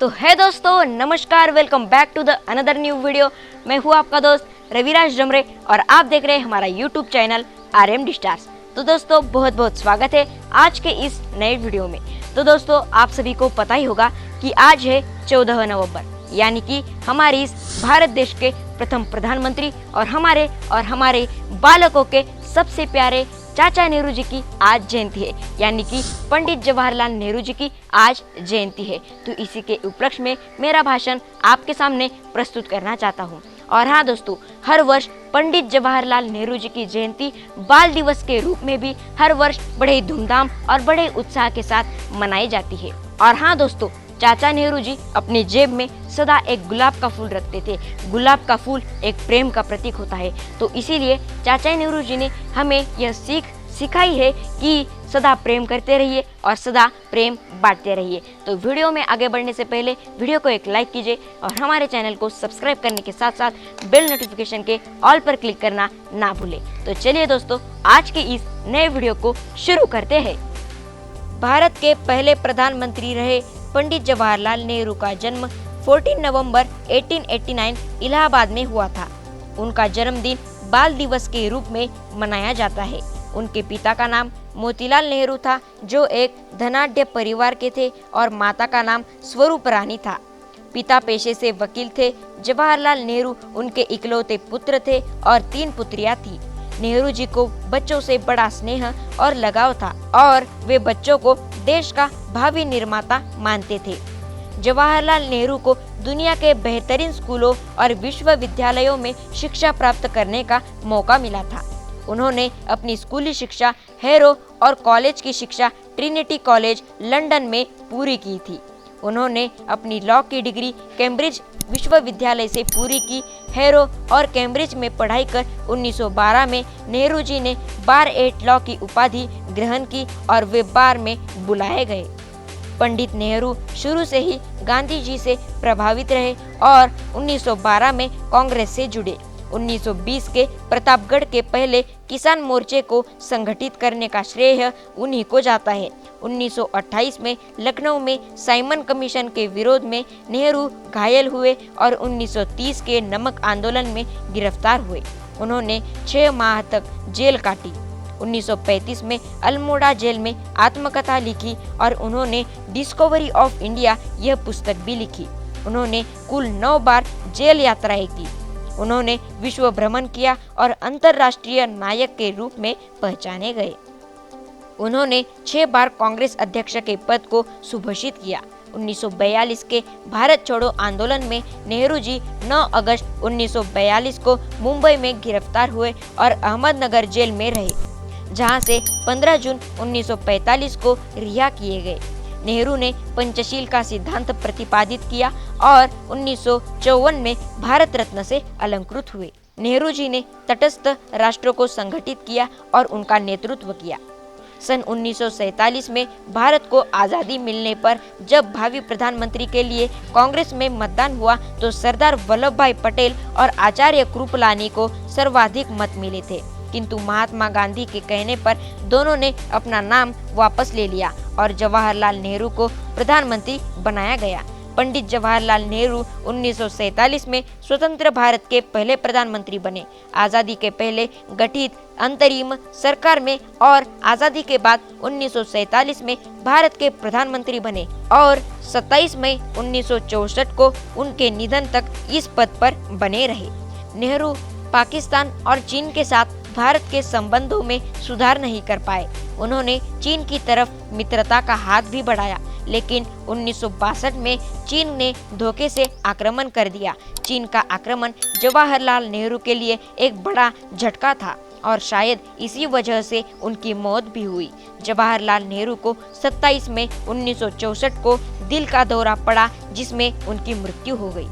तो है दोस्तों, नमस्कार, welcome back to the another new video. मैं हूँ आपका दोस्त रविराज डमरे और आप देख रहे हैं हमारा यूट्यूब चैनल RMD स्टार्स। तो दोस्तों, बहुत बहुत स्वागत है आज के इस नए वीडियो में। तो दोस्तों, आप सभी को पता ही होगा कि आज है 14 नवंबर, यानी कि हमारी इस भारत देश के प्रथम प्रधानमंत्री और हमारे बालकों के सबसे प्यारे चाचा नेहरू जी की आज जयंती है, यानी कि पंडित जवाहरलाल नेहरू जी की आज जयंती है। तो इसी के उपलक्ष्य में मेरा भाषण आपके सामने प्रस्तुत करना चाहता हूँ। और हाँ दोस्तों, हर वर्ष पंडित जवाहरलाल नेहरू जी की जयंती बाल दिवस के रूप में भी हर वर्ष बड़े धूमधाम और बड़े उत्साह के साथ मनाई जाती है। और हाँ दोस्तों, चाचा नेहरू जी अपने जेब में सदा एक गुलाब का फूल रखते थे। गुलाब का फूल एक प्रेम का प्रतीक होता है, तो इसीलिए चाचा नेहरू जी ने हमें यह सीख सिखाई है कि सदा प्रेम करते रहिए और सदा प्रेम बांटते रहिए। तो वीडियो में आगे बढ़ने से पहले वीडियो को एक लाइक कीजिए और हमारे चैनल को सब्सक्राइब करने के साथ साथ बेल नोटिफिकेशन के ऑल पर क्लिक करना ना भूलें। तो चलिए दोस्तों, आज के इस नए वीडियो को शुरू करते हैं। भारत के पहले प्रधानमंत्री रहे पंडित जवाहरलाल नेहरू का जन्म 14 नवंबर 1889 इलाहाबाद में हुआ था। उनका जन्मदिन बाल दिवस के रूप में मनाया जाता है। उनके पिता का नाम मोतीलाल नेहरू था, जो एक धनाढ्य परिवार के थे, और माता का नाम स्वरूप रानी था। पिता पेशे से वकील थे। जवाहरलाल नेहरू उनके इकलौते पुत्र थे और 3 पुत्रियां थी। नेहरू जी को बच्चों से बड़ा स्नेह और लगाव था और वे बच्चों को देश का भावी निर्माता मानते थे। जवाहरलाल नेहरू को दुनिया के बेहतरीन स्कूलों और विश्वविद्यालयों में शिक्षा प्राप्त करने का मौका मिला था। उन्होंने अपनी स्कूली शिक्षा हैरो और कॉलेज की शिक्षा ट्रिनिटी कॉलेज लंदन में पूरी की थी। उन्होंने अपनी लॉ की डिग्री कैम्ब्रिज विश्वविद्यालय से पूरी की। हैरो और कैम्ब्रिज में पढ़ाई कर 1912 में नेहरू जी ने बार एट लॉ की उपाधि ग्रहण की और वे बार में बुलाए गए। पंडित नेहरू शुरू से ही गांधी जी से प्रभावित रहे और 1912 में कांग्रेस से जुड़े। 1920 के प्रतापगढ़ के पहले किसान मोर्चे को संगठित करने का श्रेय उन्हीं को जाता है। 1928 में लखनऊ में साइमन कमीशन के विरोध में नेहरू घायल हुए और 1930 के नमक आंदोलन में गिरफ्तार हुए। उन्होंने 6 माह तक जेल काटी। 1935 में अल्मोड़ा जेल में आत्मकथा लिखी और उन्होंने डिस्कवरी ऑफ इंडिया यह पुस्तक भी लिखी। उन्होंने कुल 9 बार जेल यात्राएं की। उन्होंने विश्व भ्रमण किया और अंतर्राष्ट्रीय नायक के रूप में पहचाने गए। उन्होंने 6 बार कांग्रेस अध्यक्ष के पद को सुभूषित किया। 1942 के भारत छोड़ो आंदोलन में नेहरू जी 9 अगस्त 1942 को मुंबई में गिरफ्तार हुए और अहमदनगर जेल में रहे, जहां से 15 जून 1945 को रिहा किए गए। नेहरू ने पंचशील का सिद्धांत प्रतिपादित किया और 1954 में भारत रत्न से अलंकृत हुए। नेहरू जी ने तटस्थ राष्ट्रों को संगठित किया और उनका नेतृत्व किया। सन 1947 में भारत को आज़ादी मिलने पर जब भावी प्रधानमंत्री के लिए कांग्रेस में मतदान हुआ तो सरदार वल्लभ भाई पटेल और आचार्य कृपलानी को सर्वाधिक मत मिले थे, किंतु महात्मा गांधी के कहने पर दोनों ने अपना नाम वापस ले लिया और जवाहरलाल नेहरू को प्रधानमंत्री बनाया गया। पंडित जवाहरलाल नेहरू 1947 में स्वतंत्र भारत के पहले प्रधानमंत्री बने। आज़ादी के पहले गठित अंतरिम सरकार में और आज़ादी के बाद 1947 में भारत के प्रधानमंत्री बने और 27 मई 1964 को उनके निधन तक इस पद पर बने रहे। नेहरू पाकिस्तान और चीन के साथ भारत के संबंधों में सुधार नहीं कर पाए। उन्होंने चीन की तरफ मित्रता का हाथ भी बढ़ाया, लेकिन 1962 में चीन ने धोखे से आक्रमण कर दिया। चीन का आक्रमण जवाहरलाल नेहरू के लिए एक बड़ा झटका था और शायद इसी वजह से उनकी मौत भी हुई। जवाहरलाल नेहरू को 27 मई 1964 को दिल का दौरा पड़ा, जिसमें उनकी मृत्यु हो गई।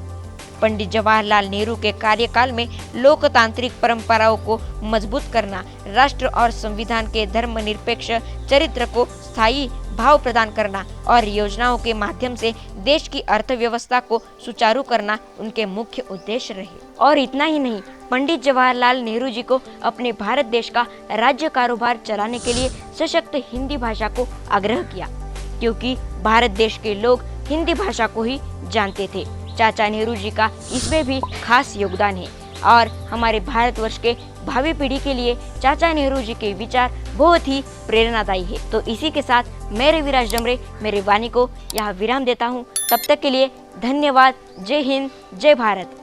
पंडित जवाहरलाल नेहरू के कार्यकाल में लोकतांत्रिक परंपराओं को मजबूत करना, राष्ट्र और संविधान के धर्मनिरपेक्ष चरित्र को स्थायी भाव प्रदान करना और योजनाओं के माध्यम से देश की अर्थव्यवस्था को सुचारू करना उनके मुख्य उद्देश्य रहे। और इतना ही नहीं, पंडित जवाहरलाल नेहरू जी को अपने भारत देश का राज्य कारोबार चलाने के लिए सशक्त हिंदी भाषा को आग्रह किया, क्योंकि भारत देश के लोग हिंदी भाषा को ही जानते थे। चाचा नेहरू जी का इसमें भी खास योगदान है और हमारे भारतवर्ष के भावी पीढ़ी के लिए चाचा नेहरू जी के विचार बहुत ही प्रेरणादायी है। तो इसी के साथ मैं रविराज डमरे मेरे वाणी को यहाँ विराम देता हूँ। तब तक के लिए धन्यवाद। जय हिंद, जय भारत।